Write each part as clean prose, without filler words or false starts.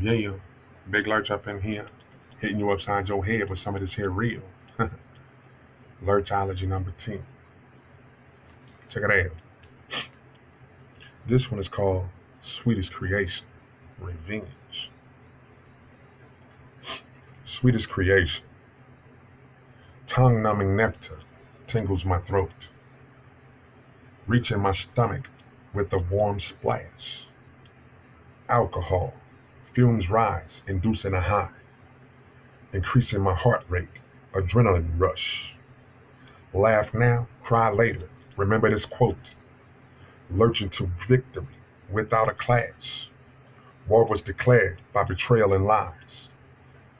Yeah, big lurch up in here, hitting you upside your head with some of this here real. Lurchology number 10. Check it out. This one is called Sweetest Creation, Revenge. Sweetest creation. Tongue numbing nectar tingles my throat, reaching my stomach with a warm splash. Alcohol, fumes rise, inducing a high, increasing my heart rate, adrenaline rush. Laugh now, cry later. Remember this quote: lurching to victory without a clash. War was declared by betrayal and lies.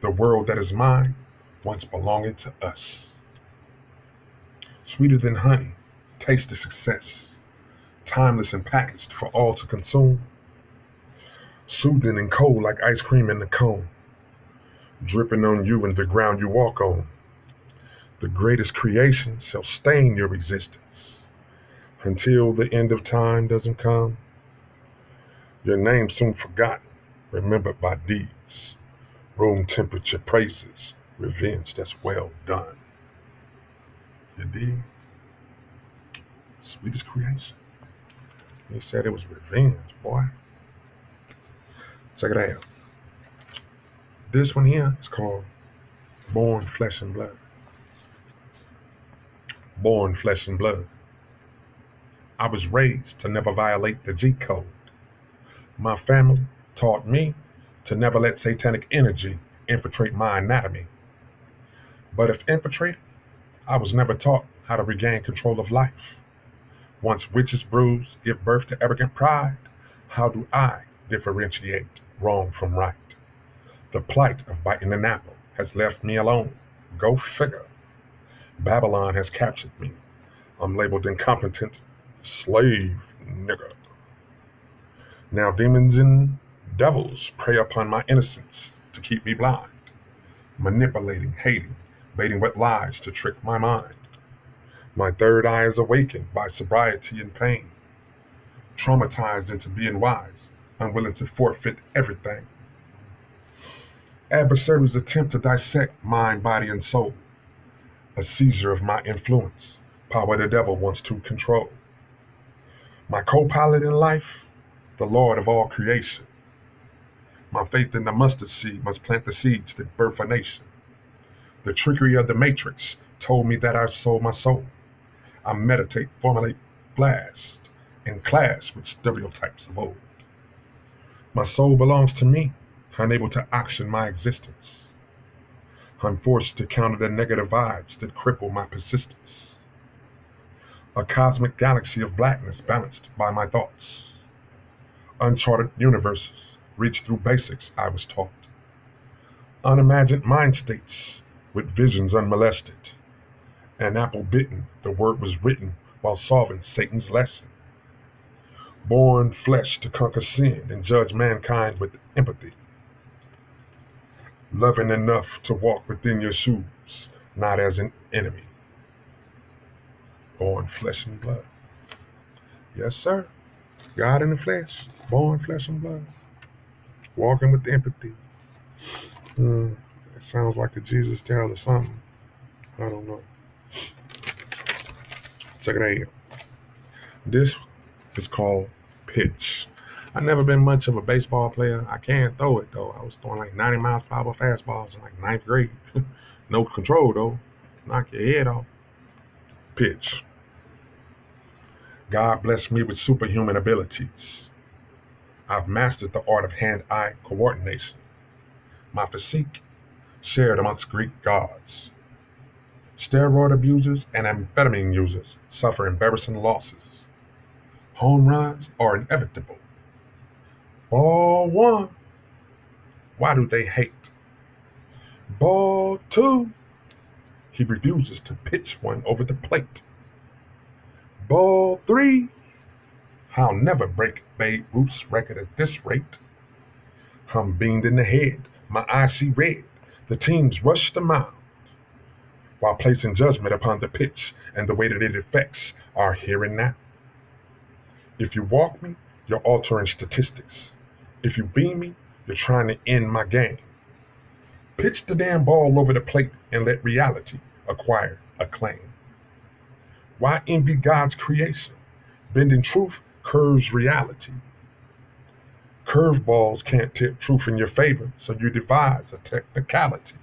The world that is mine, once belonging to us. Sweeter than honey, taste the success. Timeless and packaged for all to consume. Soothing and cold like ice cream in the cone. Dripping on you and the ground you walk on. The greatest creation shall stain your existence. Until the end of time doesn't come, your name soon forgotten, remembered by deeds. Room temperature praises, revenge that's well done. You dig? Sweetest creation. He said it was revenge, boy. Check it out. This one here is called Born Flesh and Blood. Born flesh and blood. I was raised to never violate the G code. My family taught me to never let satanic energy infiltrate my anatomy. But if infiltrated, I was never taught how to regain control of life. Once witches' brews give birth to arrogant pride, how do I differentiate wrong from right? The plight of biting an apple has left me alone. Go figure. Babylon has captured me. I'm labeled incompetent, slave nigger. Now demons and devils prey upon my innocence to keep me blind, manipulating, hating, baiting wet lies to trick my mind. My third eye is awakened by sobriety and pain, traumatized into being wise, unwilling to forfeit everything. Adversaries attempt to dissect mind, body, and soul, a seizure of my influence, power the devil wants to control. My co-pilot in life, the Lord of all creation. My faith in the mustard seed must plant the seeds that birth a nation. The trickery of the matrix told me that I've sold my soul. I meditate, formulate, blast, and clash with stereotypes of old. My soul belongs to me, unable to auction my existence. I'm forced to counter the negative vibes that cripple my persistence. A cosmic galaxy of blackness balanced by my thoughts. Uncharted universes reach through basics I was taught. Unimagined mind states with visions unmolested. An apple bitten, the word was written while solving Satan's lesson. Born flesh to conquer sin and judge mankind with empathy. Loving enough to walk within your shoes, not as an enemy. Born flesh and blood. Yes, sir. God in the flesh, born flesh and blood. Walking with empathy. It sounds like a Jesus tale or something. I don't know. Check it out. This is called pitch. I've never been much of a baseball player. I can throw it though. I was throwing like 90 miles per hour fastballs in like ninth grade. No control though. Knock your head off. Pitch. God blessed me with superhuman abilities. I've mastered the art of hand-eye coordination. My physique, shared amongst Greek gods. Steroid abusers and amphetamine users suffer embarrassing losses. Home runs are inevitable. Ball one, why do they hate? Ball two, he refuses to pitch one over the plate. Ball three, I'll never break Babe Ruth's record at this rate. I'm beamed in the head, my eyes see red. The teams rush the mound while placing judgment upon the pitch and the way that it affects our here and now. If you walk me, you're altering statistics. If you beam me, You're trying to end my game. Pitch the damn ball over the plate and let reality acquire acclaim. Why envy God's creation? Bending truth curves reality. Curveballs can't tip truth in your favor, so you devise a technicality.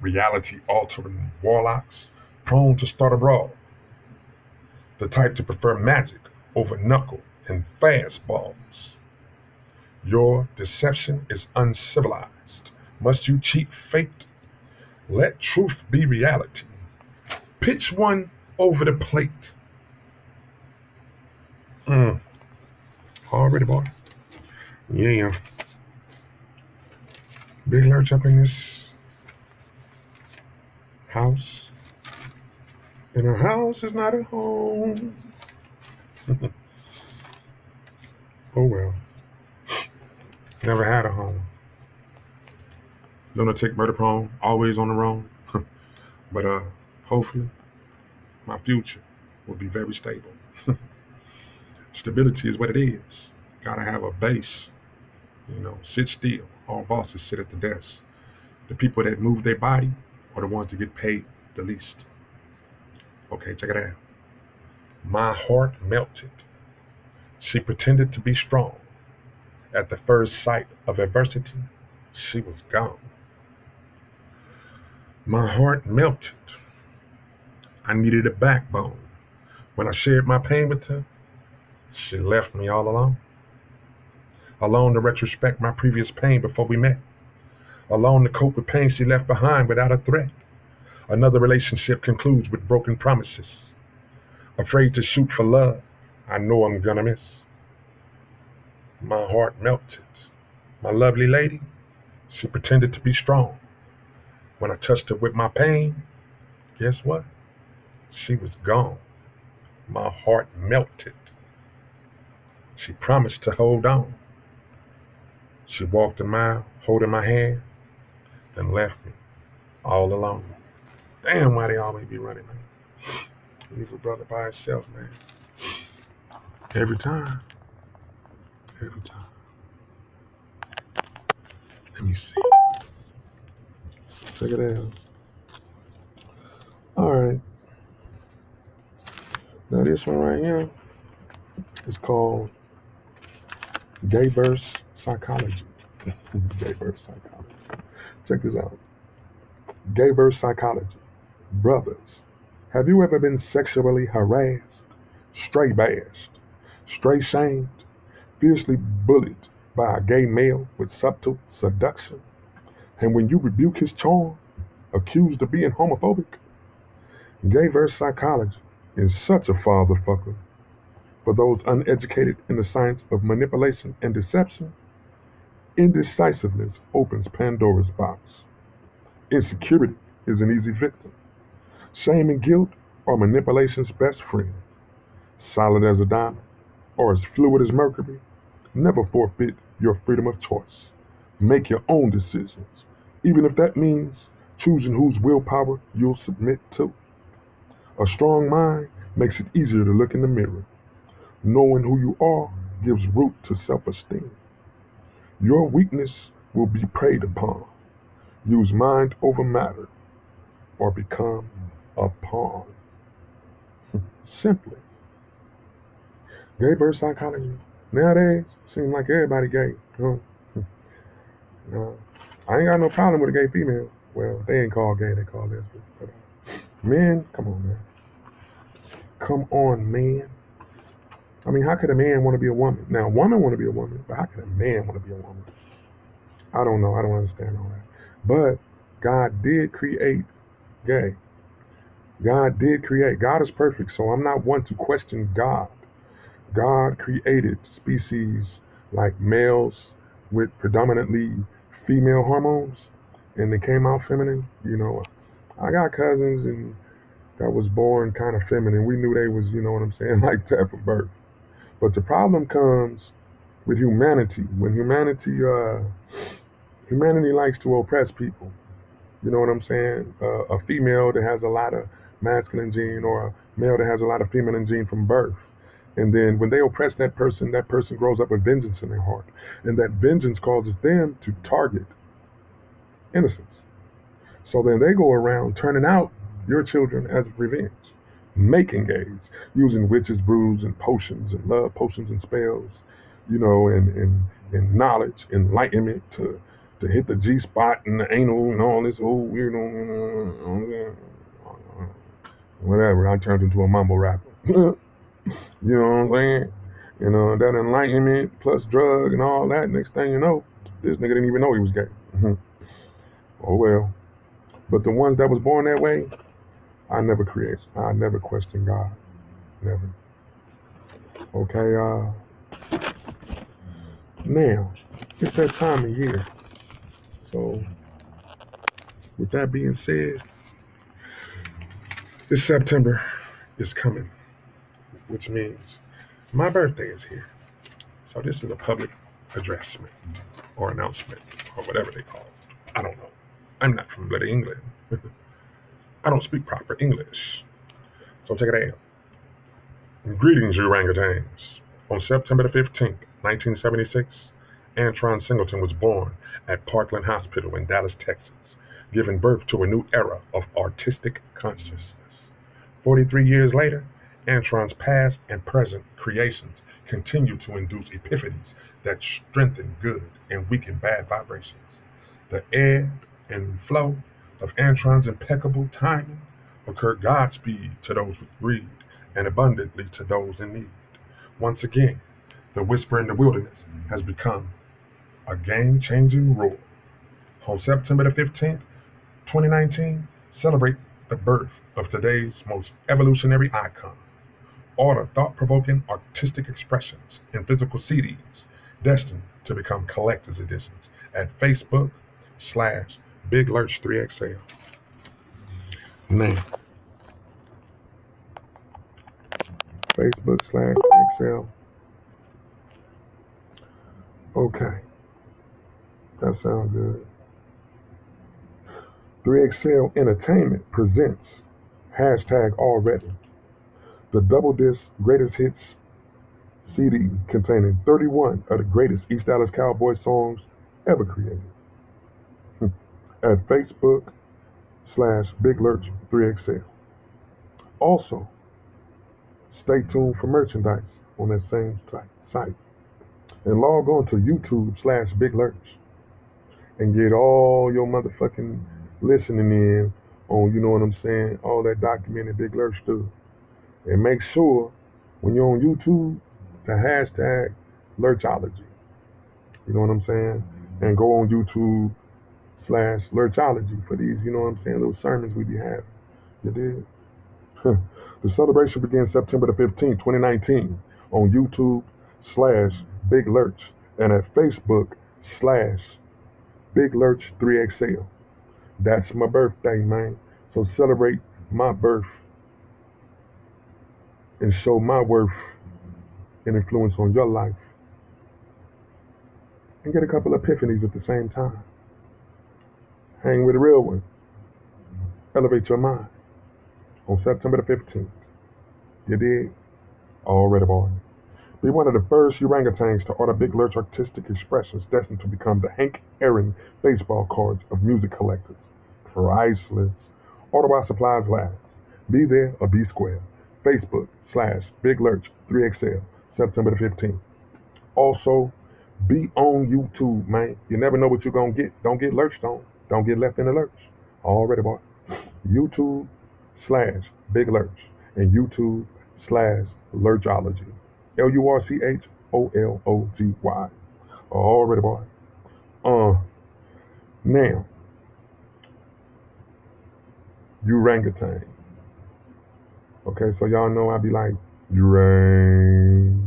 Reality altering warlocks, prone to start a brawl. The type to prefer magic over knuckle and fastballs. Your deception is uncivilized. Must you cheat fate? Let truth be reality. Pitch one over the plate. Already, boy. Yeah. Big Lurch up in this house. And a house is not a home. Oh well. Never had a home. Lunatic, murder prone, always on the road. But hopefully my future will be very stable. Stability is what it is. Gotta have a base. Sit still. All bosses sit at the desk. The people that move their body are the ones that get paid the least. Okay, check it out. My heart melted. She pretended to be strong. At the first sight of adversity, she was gone. My heart melted. I needed a backbone. When I shared my pain with her, she left me all alone. Alone to retrospect my previous pain before we met. Alone to cope with pain she left behind without a threat. Another relationship concludes with broken promises. Afraid to shoot for love, I know I'm gonna miss. My heart melted. My lovely lady, she pretended to be strong. When I touched her with my pain, guess what? She was gone. My heart melted. She promised to hold on. She walked a mile, holding my hand, then left me all alone. Damn, why they always be running, man? Leave a brother by himself, man. Every time. Every time. Let me see. Check it out. All right. Now this one right here is called Gay Verse Psychology. Gay Verse Psychology. Check this out. Gay Verse Psychology. Brothers, have you ever been sexually harassed, stray bashed, stray shamed, fiercely bullied by a gay male with subtle seduction? And when you rebuke his charm, accused of being homophobic? Gay verse psychology is such a fatherfucker. For those uneducated in the science of manipulation and deception, indecisiveness opens Pandora's box. Insecurity is an easy victim. Shame and guilt are manipulation's best friend. Solid as a diamond or as fluid as mercury, never forfeit your freedom of choice. Make your own decisions, even if that means choosing whose willpower you'll submit to. A strong mind makes it easier to look in the mirror. Knowing who you are gives root to self-esteem. Your weakness will be preyed upon. Use mind over matter or become a pawn. Simply. Gay versus psychology. Nowadays, seems like everybody gay. I ain't got no problem with a gay female. Well, they ain't called gay, they called lesbian. But men, come on, man. Come on, man. I mean, how could a man want to be a woman? Now, a woman want to be a woman, but how could a man want to be a woman? I don't know. I don't understand all that. But God did create gay. God did create. God is perfect, so I'm not one to question God. God created species like males with predominantly female hormones, and they came out feminine. I got cousins and that was born kind of feminine. We knew they was, what I'm saying, like that from birth. But the problem comes with humanity. When humanity likes to oppress people. You know what I'm saying? A female that has a lot of masculine gene or a male that has a lot of feminine gene from birth. And then when they oppress that person grows up with vengeance in their heart. And that vengeance causes them to target innocents. So then they go around turning out your children as revenge, making aids, using witches' brews and potions and love potions and spells, and knowledge, enlightenment to hit the G spot and the anal and all this old weird whatever. I turned into a mumble rapper. You know what I'm saying? That enlightenment plus drug and all that. Next thing you know, this nigga didn't even know he was gay. Oh well. But the ones that was born that way, I never create. I never question God. Never. Okay, now, it's that time of year. So, with that being said, this September is coming, which means my birthday is here. So, this is a public addressment or announcement or whatever they call it. I don't know. I'm not from bloody England. I don't speak proper English. So, take it out. Greetings, you orangutans. On September the 15th, 1976, Antron Singleton was born at Parkland Hospital in Dallas, Texas, giving birth to a new era of artistic consciousness. 43 years later, Antron's past and present creations continue to induce epiphanies that strengthen good and weaken bad vibrations. The ebb and flow of Antron's impeccable timing occur Godspeed to those with greed and abundantly to those in need. Once again, the whisper in the wilderness has become a game-changing roar. On September the 15th, 2019, celebrate the birth of today's most evolutionary icon. Order thought-provoking artistic expressions in physical CDs, destined to become collector's editions at Facebook/Big Lurch 3XL. Now, Facebook/3XL. Okay, that sounds good. 3XL Entertainment presents #already, the double disc greatest hits CD containing 31 of the greatest East Dallas Cowboy songs ever created at Facebook/Big Lurch 3XL. Also, stay tuned for merchandise on that same site. And log on to YouTube/Big Lurch and get all your motherfucking listening in on, you know what I'm saying, all that documented Big Lurch do. And make sure when you're on YouTube to hashtag Lurchology. You know what I'm saying? And go on YouTube/Lurchology for these, you know what I'm saying, little sermons we be having. You did? The celebration begins September the 15th, 2019 on YouTube/Big Lurch and at Facebook/Big Lurch 3XL. That's my birthday, man. So celebrate my birth and show my worth and influence on your life. And get a couple epiphanies at the same time. Hang with a real one. Elevate your mind on September the 15th. You dig? Already, boy. Be one of the first orangutans to order Big Lurch artistic expressions destined to become the Hank Aaron baseball cards of music collectors. Priceless. Order while supplies last. Be there or be square. Facebook/Big Lurch 3XL, September the 15th. Also, be on YouTube, man. You never know what you're going to get. Don't get lurched on. Don't get left in the lurch. Already, boy. YouTube/Big Lurch and YouTube/Lurchology. LURCHOLOGY. Already, boy. Now, orangutan. Okay, so y'all know I be like, Urang.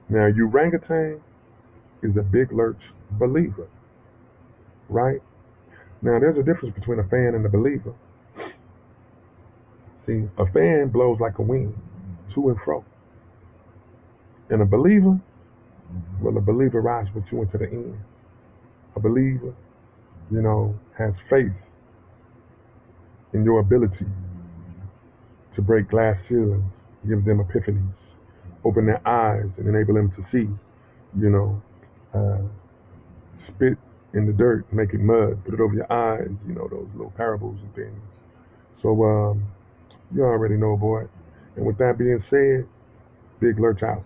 Now, orangutan is a Big Lurch believer, right? Now, there's a difference between a fan and a believer. See, a fan blows like a wind, to and fro. And a believer, well, a believer rides with you into the end. A believer, has faith in your ability to break glass ceilings, give them epiphanies, open their eyes and enable them to see, you know, uh, spit in the dirt, make it mud, put it over your eyes, those little parables and things. So you already know, boy. And with that being said, Big Lurch out.